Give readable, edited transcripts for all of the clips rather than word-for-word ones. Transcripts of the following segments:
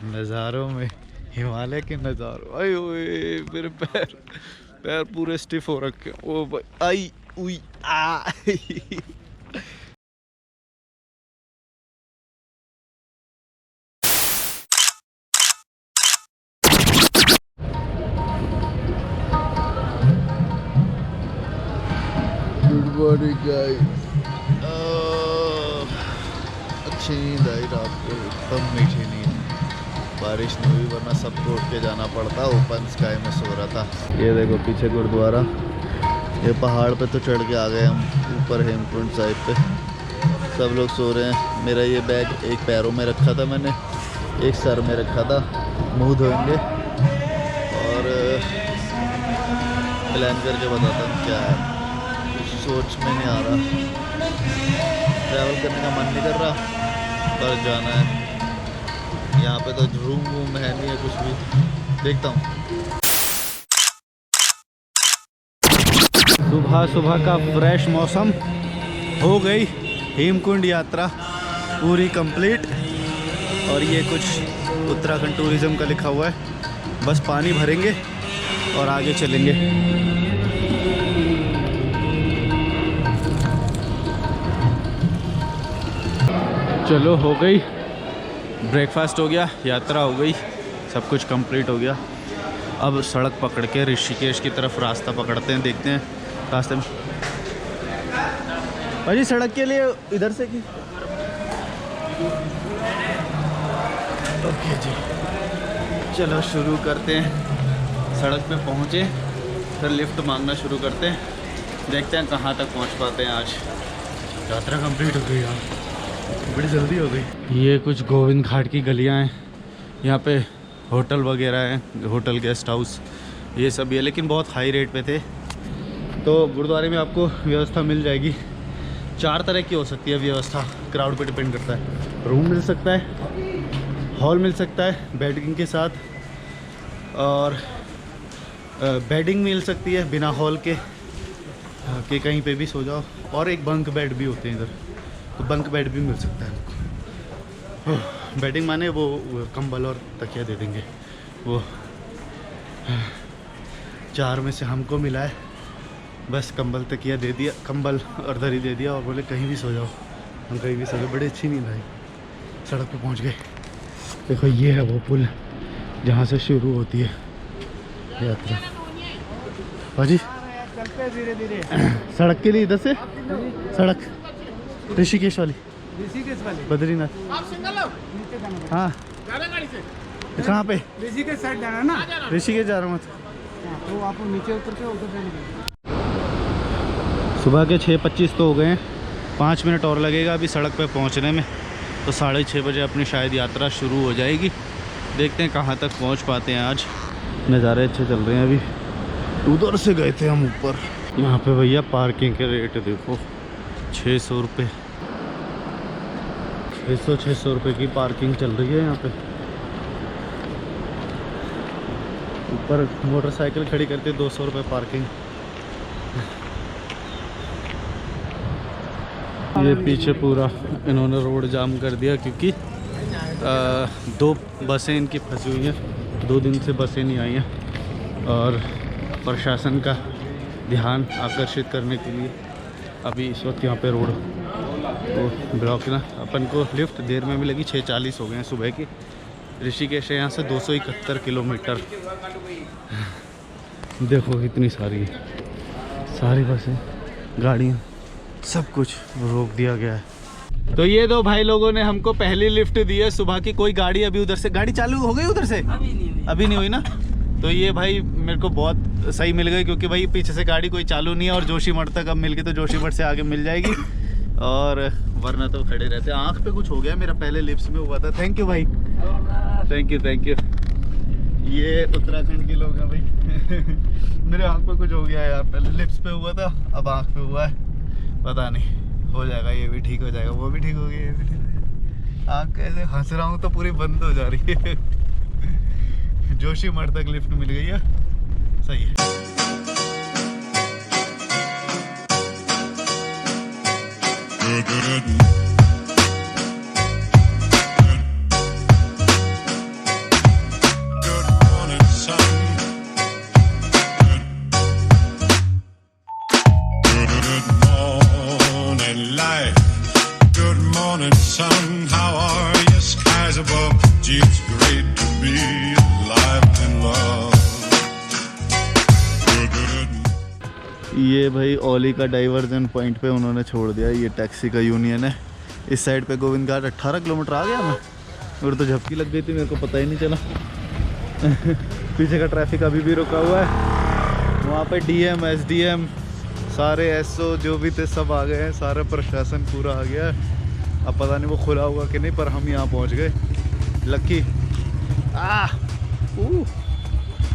नज़ारों में, हिमालय के नज़ारों। आई ओए मेरे पैर पैर पूरे स्टिफ हो रखे हैं। ओ भाई आई उई आ गुड मॉर्निंग गाइस। अच्छी नींद आई रात को, एकदम मीठी नींद। बारिश नहीं हुई वरना सबको उठ के जाना पड़ता। ओपन स्काई में सो रहा था। ये देखो पीछे गुरुद्वारा। ये पहाड़ पे तो चढ़ के आ गए हम ऊपर हेमकुंड साहिब पे। सब लोग सो रहे हैं। मेरा ये बैग एक पैरों में रखा था मैंने, एक सर में रखा था। मुंह धोएंगे और प्लान करके बताता हूँ क्या है। कुछ सोच में नहीं आ रहा, ट्रैवल करने का मन नहीं कर रहा, पर जाना है। यहाँ पे तो रूम वूम है नहीं है कुछ भी। देखता हूँ। सुबह सुबह का फ्रेश मौसम। हो गई हेमकुंड यात्रा पूरी कंप्लीट। और ये कुछ उत्तराखंड टूरिज्म का लिखा हुआ है। बस पानी भरेंगे और आगे चलेंगे। चलो हो गई, ब्रेकफास्ट हो गया, यात्रा हो गई, सब कुछ कंप्लीट हो गया। अब सड़क पकड़ के ऋषिकेश की तरफ रास्ता पकड़ते हैं। देखते हैं रास्ते में। भाजी सड़क के लिए इधर से की। ओके जी, चलो शुरू करते हैं। सड़क पे पहुँचे फिर लिफ्ट मांगना शुरू करते हैं। देखते हैं कहाँ तक पहुँच पाते हैं। आज यात्रा कंप्लीट हो गई यार, बड़ी जल्दी हो गई। ये कुछ गोविंद घाट की गलियाँ हैं। यहाँ पे होटल वगैरह हैं, होटल गेस्ट हाउस ये सब भी है, लेकिन बहुत हाई रेट पे थे। तो गुरुद्वारे में आपको व्यवस्था मिल जाएगी। 4 तरह की हो सकती है व्यवस्था, क्राउड पे डिपेंड करता है। रूम मिल सकता है, हॉल मिल सकता है बेडिंग के साथ, और बेडिंग मिल सकती है बिना हॉल के कि कहीं पे भी सो जाओ। और एक बंक बेड भी होते हैं इधर, तो बंक बेड भी मिल सकता है आपको। बेडिंग माने वो कंबल और तकिया दे देंगे। वो 4 में से हमको मिला है, बस कंबल तकिया दे दिया, कंबल और दरी दे दिया और बोले कहीं भी सो जाओ। हम कहीं भी सो गए, बड़ी अच्छी नींद आई। सड़क पे पहुंच गए। देखो ये है वो पुल जहाँ से शुरू होती है यात्रा। भाजी चलते धीरे धीरे सड़क के लिए इधर से सड़क ऋषिकेश वाली, ऋषिकेश वाले बद्रीनाथ। आप सिंगल हो? नीचे जाना हाँ जाना गाड़ी से। कहाँ पे? ऋषिकेश साइड जाना ना। ऋषिकेश जा रहा हूँ। तो आप नीचे उतर के उधर जाएंगे। सुबह के 6:25 तो हो गए हैं। 5 मिनट और लगेगा अभी सड़क पे पहुंचने में। तो 6:30 बजे अपनी शायद यात्रा शुरू हो जाएगी। देखते हैं कहाँ तक पहुंच पाते हैं आज। नज़ारे अच्छे चल रहे हैं। अभी उधर से गए थे हम ऊपर। यहाँ पे भैया पार्किंग के रेट देखो, 600 रुपये। 600 रुपये की पार्किंग चल रही है यहाँ पे। ऊपर मोटरसाइकिल खड़ी करते 200 रुपये पार्किंग। ये पीछे पूरा इन्होंने रोड जाम कर दिया क्योंकि 2 बसें इनकी फंसी हुई हैं। 2 दिन से बसें नहीं आई हैं और प्रशासन का ध्यान आकर्षित करने के लिए अभी इस वक्त यहाँ पे रोड तो ब्लॉक ना। अपन को लिफ्ट देर में मिलेगी। 6:40 हो गए हैं सुबह की। ऋषिकेश है यहाँ से 271 किलोमीटर। देखो इतनी सारी बसें, गाड़ियाँ, सब कुछ रोक दिया गया है। तो ये 2 भाई लोगों ने हमको पहली लिफ्ट दी है सुबह की। कोई गाड़ी अभी उधर से गाड़ी चालू हो गई, उधर से अभी नहीं हुई ना। तो ये भाई मेरे को बहुत सही मिल गई क्योंकि भाई पीछे से गाड़ी कोई चालू नहीं है और जोशीमठ तक अब मिल गई, तो जोशीमठ से आगे मिल जाएगी। और वरना तो खड़े रहते। आँख पे कुछ हो गया मेरा, पहले लिप्स में हुआ था। थैंक यू भाई, थैंक यू। ये उत्तराखंड के लोग हैं भाई। मेरे आँख पे कुछ हो गया यार, पहले लिप्स पे हुआ था अब आँख पे हुआ है। पता नहीं, हो जाएगा, ये भी ठीक हो जाएगा, वो भी ठीक हो गया, ये भी ठीक हो जाएगा। आँख कैसे हंस रहा हूँ तो पूरी बंद हो जा रही है। जोशीमठ तक लिफ्ट मिल गई है, सही है। It's great to be alive and love. ये भाई ओली का डाइवर्जन पॉइंट पे उन्होंने छोड़ दिया। ये टैक्सी का यूनियन है। इस साइड पे गोविंद घाट 18 किलोमीटर आ गया मैं, और तो झपकी लग गई थी, मेरे को पता ही नहीं चला। पीछे का ट्रैफिक अभी भी रुका हुआ है। वहाँ पे डीएम एसडीएम सारे एसओ जो भी थे सब आ गए हैं, सारा प्रशासन पूरा आ गया है। अब पता नहीं वो खुला होगा कि नहीं, पर हम यहाँ पहुँच गए। लक्की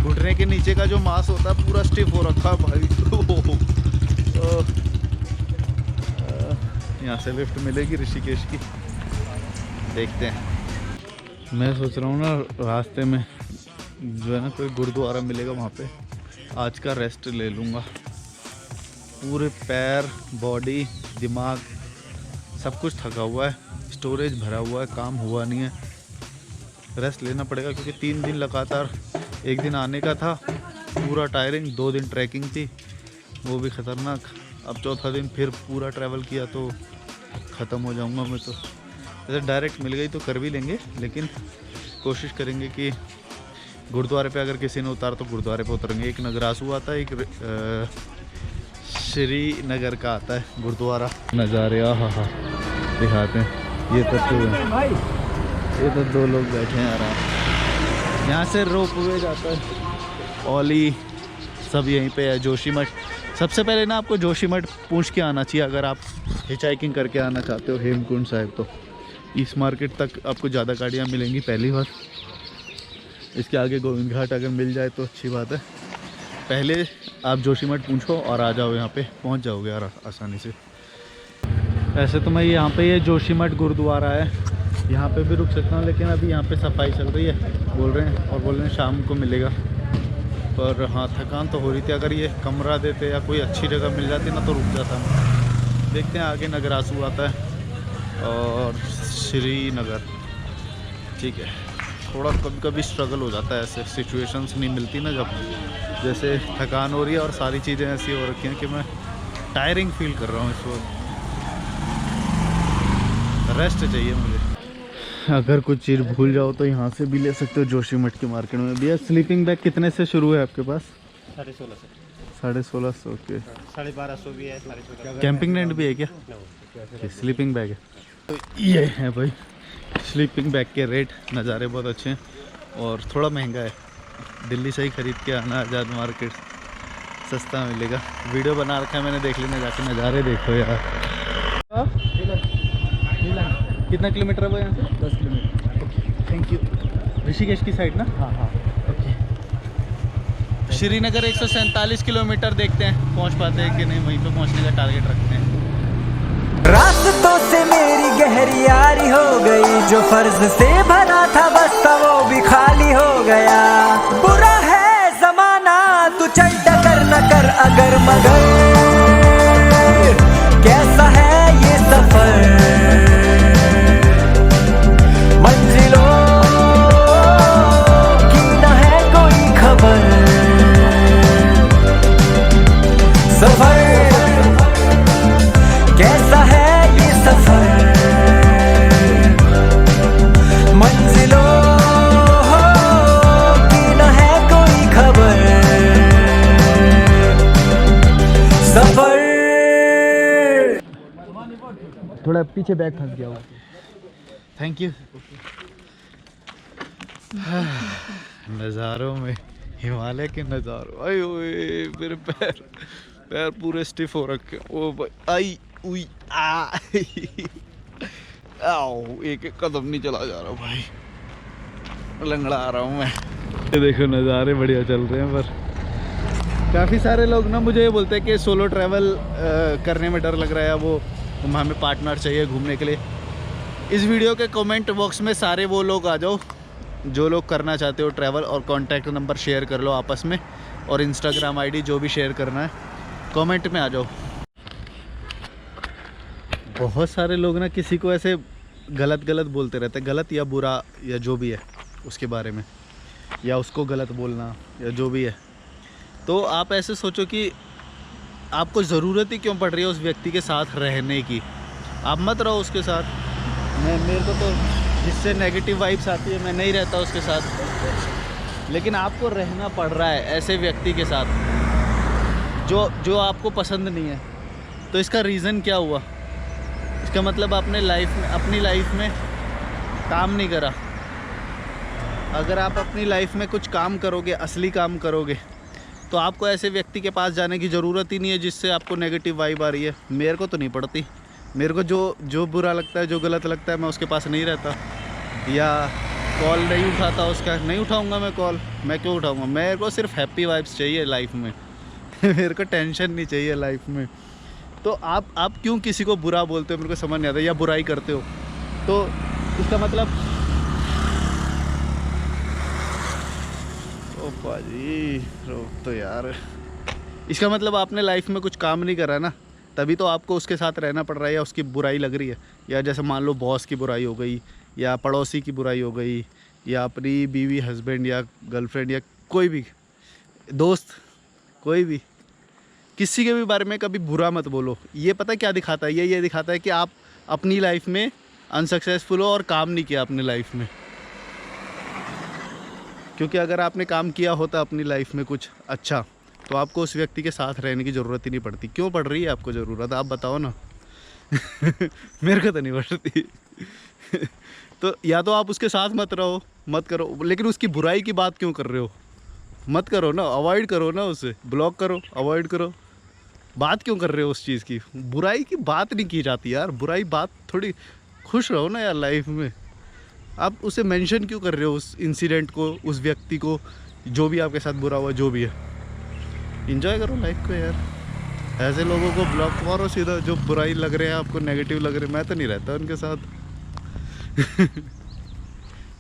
घुटने के नीचे का जो मांस होता है पूरा स्टिफ हो रखा है भाई। यहाँ से लिफ्ट मिलेगी ऋषिकेश की, देखते हैं। मैं सोच रहा हूँ ना रास्ते में जो है ना कोई गुरुद्वारा मिलेगा, वहाँ पे आज का रेस्ट ले लूँगा। पूरे पैर बॉडी दिमाग सब कुछ थका हुआ है, स्टोरेज भरा हुआ है, काम हुआ नहीं है। रेस्ट लेना पड़ेगा क्योंकि 3 दिन लगातार, एक दिन आने का था पूरा टायरिंग, 2 दिन ट्रैकिंग थी वो भी ख़तरनाक। अब चौथा दिन फिर पूरा ट्रैवल किया तो ख़त्म हो जाऊंगा मैं। तो जैसे डायरेक्ट मिल गई तो कर भी लेंगे, लेकिन कोशिश करेंगे कि गुरुद्वारे पे अगर किसी ने उतार तो गुरुद्वारे पे उतरेंगे। एक नगरासू आता है, एक श्रीनगर का आता है गुरुद्वारा। नज़ारे हाँ दिखाते हैं। ये तो 2 लोग बैठे हैं आराम। यहाँ से रोप वे जाता है, ओली सब यहीं पे है। जोशीमठ सबसे पहले ना आपको जोशीमठ पूछ के आना चाहिए अगर आप हिचाइकिंग करके आना चाहते हो हेमकुंड साहिब। तो इस मार्केट तक आपको ज़्यादा गाड़ियाँ मिलेंगी पहली बार। इसके आगे गोविंद घाट अगर मिल जाए तो अच्छी बात है। पहले आप जोशीमठ पूछो और आ जाओ, यहाँ पे पहुँच जाओगे यार आसानी से। ऐसे तो मैं यहाँ पे ये जोशीमठ गुरुद्वारा है, यहाँ पे भी रुक सकता हूँ, लेकिन अभी यहाँ पे सफाई चल रही है बोल रहे हैं, और बोल रहे हैं शाम को मिलेगा। पर हाँ थकान तो हो रही थी। अगर ये कमरा देते या कोई अच्छी जगह मिल जाती ना तो रुक जाता मैं। देखते हैं आगे नगरासू आता है और श्रीनगर। ठीक है, थोड़ा कभी कभी स्ट्रगल हो जाता है, ऐसे सिचुएशंस नहीं मिलती ना जब जैसे थकान हो रही है और सारी चीज़ें ऐसी हो रखी हैं कि मैं टायरिंग फील कर रहा हूँ इस वक्त। रेस्ट चाहिए मुझे। अगर कुछ चीज़ भूल जाओ तो यहाँ से भी ले सकते हो जोशीमठ की मार्केट में। भैया स्लीपिंग बैग कितने से शुरू है आपके पास? 1650 से। 1650 के। 1250 भी है, 1650। कैंपिंग टेंट भी है क्या? स्लीपिंग बैग है। तो ये है भाई स्लीपिंग बैग के रेट। नज़ारे बहुत अच्छे हैं और थोड़ा महंगा है। दिल्ली से ही ख़रीद के आना, आज़ाद मार्केट सस्ता मिलेगा। वीडियो बना रखा है मैंने, देख लेना जाके। नज़ारे देखो यार। कितना किलोमीटर है वो यहाँ से? 10 kilometre. Okay thank you. Rishikesh की साइड ना? हाँ। ओके। श्रीनगर 147 किलोमीटर, देखते हैं पहुँच पाते हैं कि नहीं। वहीं पे पहुँचने का टारगेट रखते हैं। रास्तों से मेरी गहरी यारी हो गई, जो फर्ज से भरा था बस्ता वो भी खाली हो गया। बुरा है जमाना तू चल डगर न कर अगर मगर, कैसा है ये सफर मंजिलों की न है कोई खबर। सफर कैसा है ये सफर मंजिलों की न है कोई खबर। सफर थोड़ा पीछे बैग फंस गया हुआ। Thank you. नज़ारों में हिमालय के नज़ारों। आई ओए मेरे पैर पूरे स्टिफ हो रखे। ओ भाई आई उई आ आओ, एक कदम नहीं चला जा रहा भाई, लंगड़ा आ रहा हूँ मैं। ये देखो नज़ारे बढ़िया चल रहे हैं। पर काफ़ी सारे लोग ना मुझे ये बोलते हैं कि सोलो ट्रैवल करने में डर लग रहा है, वो हमें पार्टनर चाहिए घूमने के लिए। इस वीडियो के कमेंट बॉक्स में सारे वो लोग आ जाओ जो लोग करना चाहते हो ट्रैवल, और कॉन्टैक्ट नंबर शेयर कर लो आपस में, और इंस्टाग्राम आईडी जो भी शेयर करना है कमेंट में आ जाओ। बहुत सारे लोग ना किसी को ऐसे गलत बोलते रहते हैं, गलत या बुरा या जो भी है उसके बारे में, या उसको गलत बोलना या जो भी है। तो आप ऐसे सोचो कि आपको ज़रूरत ही क्यों पड़ रही है उस व्यक्ति के साथ रहने की। आप मत रहो उसके साथ। मेरे को तो जिससे नेगेटिव वाइब्स आती है, मैं नहीं रहता उसके साथ। लेकिन आपको रहना पड़ रहा है ऐसे व्यक्ति के साथ जो आपको पसंद नहीं है। तो इसका रीज़न क्या हुआ? इसका मतलब आपने अपनी लाइफ में काम नहीं करा। अगर आप अपनी लाइफ में कुछ काम करोगे, असली काम करोगे, तो आपको ऐसे व्यक्ति के पास जाने की ज़रूरत ही नहीं है जिससे आपको नेगेटिव वाइब आ रही है। मेरे को तो नहीं पड़ती। मेरे को जो बुरा लगता है, जो गलत लगता है, मैं उसके पास नहीं रहता। या कॉल नहीं उठाता उसका, नहीं उठाऊंगा मैं कॉल। मैं क्यों उठाऊंगा? मेरे को सिर्फ हैप्पी वाइब्स चाहिए लाइफ में। मेरे को टेंशन नहीं चाहिए लाइफ में। तो आप क्यों किसी को बुरा बोलते हो, मेरे को समझ नहीं आता, या बुराई करते हो। तो इसका मतलब ओ पाजी रोक तो यार। इसका मतलब आपने लाइफ में कुछ काम नहीं करा ना, तभी तो आपको उसके साथ रहना पड़ रहा है या उसकी बुराई लग रही है। या जैसे मान लो बॉस की बुराई हो गई, या पड़ोसी की बुराई हो गई, या अपनी बीवी, हस्बैंड या गर्लफ्रेंड, या कोई भी दोस्त, कोई भी, किसी के भी बारे में कभी बुरा मत बोलो। ये पता क्या दिखाता है? ये दिखाता है कि आप अपनी लाइफ में अनसक्सेसफुल हो और काम नहीं किया अपनी लाइफ में। क्योंकि अगर आपने काम किया होता अपनी लाइफ में कुछ अच्छा, तो आपको उस व्यक्ति के साथ रहने की ज़रूरत ही नहीं पड़ती। क्यों पड़ रही है आपको ज़रूरत? आप बताओ ना। मेरे को तो नहीं पड़ती। तो या तो आप उसके साथ मत रहो, मत करो, लेकिन उसकी बुराई की बात क्यों कर रहे हो? मत करो ना, अवॉइड करो ना उसे, ब्लॉक करो, अवॉइड करो। बात क्यों कर रहे हो उस चीज़ की? बुराई की बात नहीं की जाती यार। बुराई बात थोड़ी, खुश रहो ना यार लाइफ में। आप उसे मेंशन क्यों कर रहे हो, उस इंसिडेंट को, उस व्यक्ति को, जो भी आपके साथ बुरा हुआ, जो भी है। एंजॉय करो लाइफ को यार। ऐसे लोगों को ब्लॉक मारो सीधा, जो बुराई लग रहे हैं आपको, नेगेटिव लग रहे हैं। मैं तो नहीं रहता उनके साथ।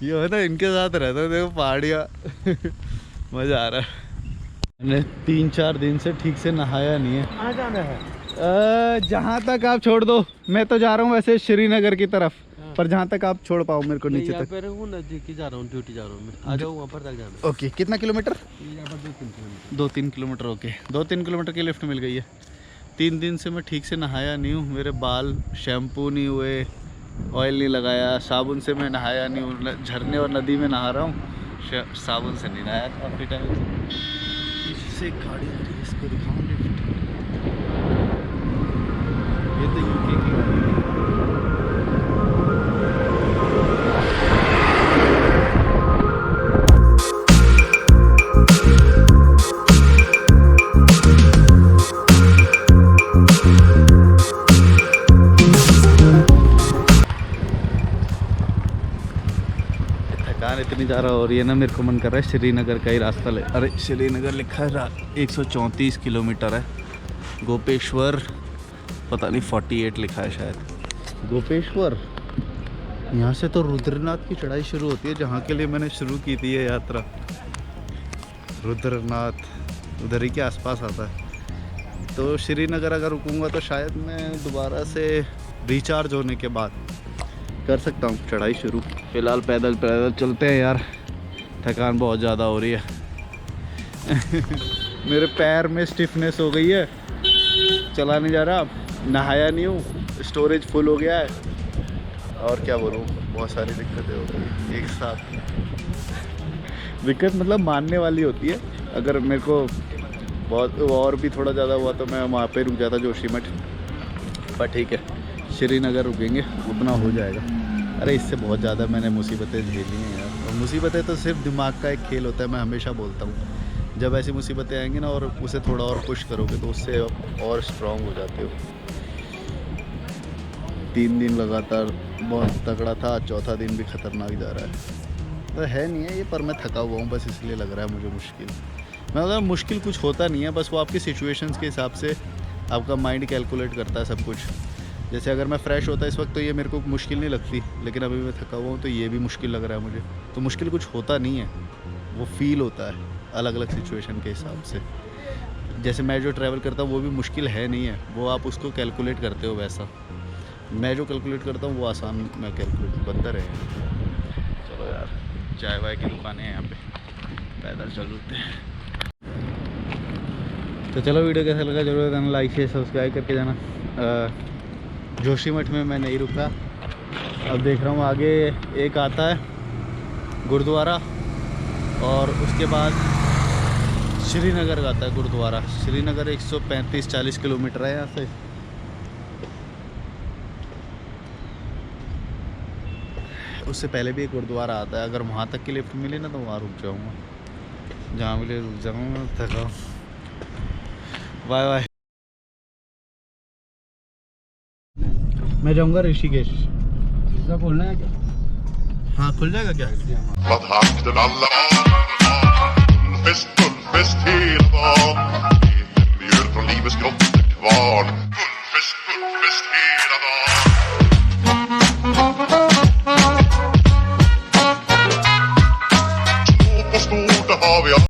ये है ना, इनके साथ रहता है। देखो पहाड़ियाँ। मज़ा आ रहा है। मैंने 3-4 दिन से ठीक से नहाया नहीं है। कहाँ जाना है? जहाँ तक आप छोड़ दो। मैं तो जा रहा हूँ वैसे श्रीनगर की तरफ, पर जहाँ तक आप छोड़ पाओ मेरे को नीचे तक। नजदीक ही जा रहा हूँ, ड्यूटी जा रहा हूँ मैं। आ जाओ, वहाँ पर तक जाना। ओके, कितना kilometre? 2-3 kilometre. 2-3 kilometre. Okay, 2-3 kilometre की लिफ्ट मिल गई है। 3 दिन से मैं ठीक से नहाया नहीं हूँ। मेरे बाल शैम्पू नहीं हुए, ऑयल नहीं लगाया, साबुन से मैं नहाया नहीं हूँ। झरने और नदी में नहा रहा हूँ, साबुन से नहीं नहाया काफ़ी टाइम से। इससे गाड़ी आ रही है, इसको दिखाऊँ लिफ्ट। ये तो यूके की गाड़ी है। इतनी ज़्यादा हो रही है ना, मेरे को मन कर रहा है श्रीनगर का ही रास्ता ले। अरे श्रीनगर लिखा है 134 किलोमीटर है। गोपेश्वर पता नहीं 48 लिखा है शायद। गोपेश्वर, यहाँ से तो रुद्रनाथ की चढ़ाई शुरू होती है, जहाँ के लिए मैंने शुरू की थी ये यात्रा। रुद्रनाथ उधर ही के आसपास आता है। तो श्रीनगर अगर रुकूंगा तो शायद मैं दोबारा से रिचार्ज होने के बाद कर सकता हूँ चढ़ाई शुरू। फिलहाल पैदल चलते हैं यार, थकान बहुत ज़्यादा हो रही है। मेरे पैर में स्टिफनेस हो गई है, चला नहीं जा रहा। नहाया नहीं हूँ, स्टोरेज फुल हो गया है, और क्या बोलूँ, बहुत सारी दिक्कतें हो गई एक साथ। दिक्कत मतलब मानने वाली होती है। अगर मेरे को बहुत और भी थोड़ा ज़्यादा हुआ तो मैं वहाँ पे रुक जाता जोशीमठ, पर ठीक है श्रीनगर रुकेंगे, उतना हो जाएगा। अरे इससे बहुत ज़्यादा मैंने मुसीबतें झेली हैं यार, और मुसीबतें तो सिर्फ दिमाग का एक खेल होता है। मैं हमेशा बोलता हूँ, जब ऐसी मुसीबतें आएंगी ना और उसे थोड़ा और पुश करोगे तो उससे और स्ट्रॉन्ग हो जाते हो। 3 दिन लगातार बहुत तगड़ा था, चौथा दिन भी ख़तरनाक जा रहा है। तो है नहीं है ये, पर मैं थका हुआ हूँ बस, इसलिए लग रहा है मुझे मुश्किल। मतलब मुश्किल कुछ होता नहीं है, बस वो आपकी सिचुएशंस के हिसाब से आपका माइंड कैलकुलेट करता है सब कुछ। जैसे अगर मैं फ़्रेश होता इस वक्त तो ये मेरे को मुश्किल नहीं लगती, लेकिन अभी मैं थका हुआ हूँ तो ये भी मुश्किल लग रहा है मुझे। तो मुश्किल कुछ होता नहीं है, वो फील होता है अलग अलग सिचुएशन के हिसाब से। जैसे मैं जो ट्रैवल करता हूँ वो भी मुश्किल है नहीं है, वो आप उसको कैलकुलेट करते हो वैसा। मैं जो कैलकुलेट करता हूँ वो आसान मैं कैलकुलेट बनता रहे। चलो यार, चाय वाय की दुकानें हैं यहाँ पे, पैदल चलते हैं। तो चलो, वीडियो कैसा लगा जरूर देना, लाइक शेयर सब्सक्राइब करके जाना। जोशीमठ में मैं नहीं रुका, अब देख रहा हूँ आगे एक आता है गुरुद्वारा, और उसके बाद श्रीनगर का आता है गुरुद्वारा। श्रीनगर 135-40 किलोमीटर है यहाँ से। उससे पहले भी एक गुरुद्वारा आता है। अगर वहाँ तक की लिफ्ट मिले ना तो वहाँ रुक जाऊँगा, जहाँ मिले रुक जाऊँगा। थका। Bye bye. मैं जाऊँगा ऋषिकेश। इसका खोलना है क्या? हाँ खुल जाएगा क्या? Vad hakten alla Fullfest hela dagen. Mjöl från livets grottekvarn. Fullfest hela dagen. Små på stort, det har vi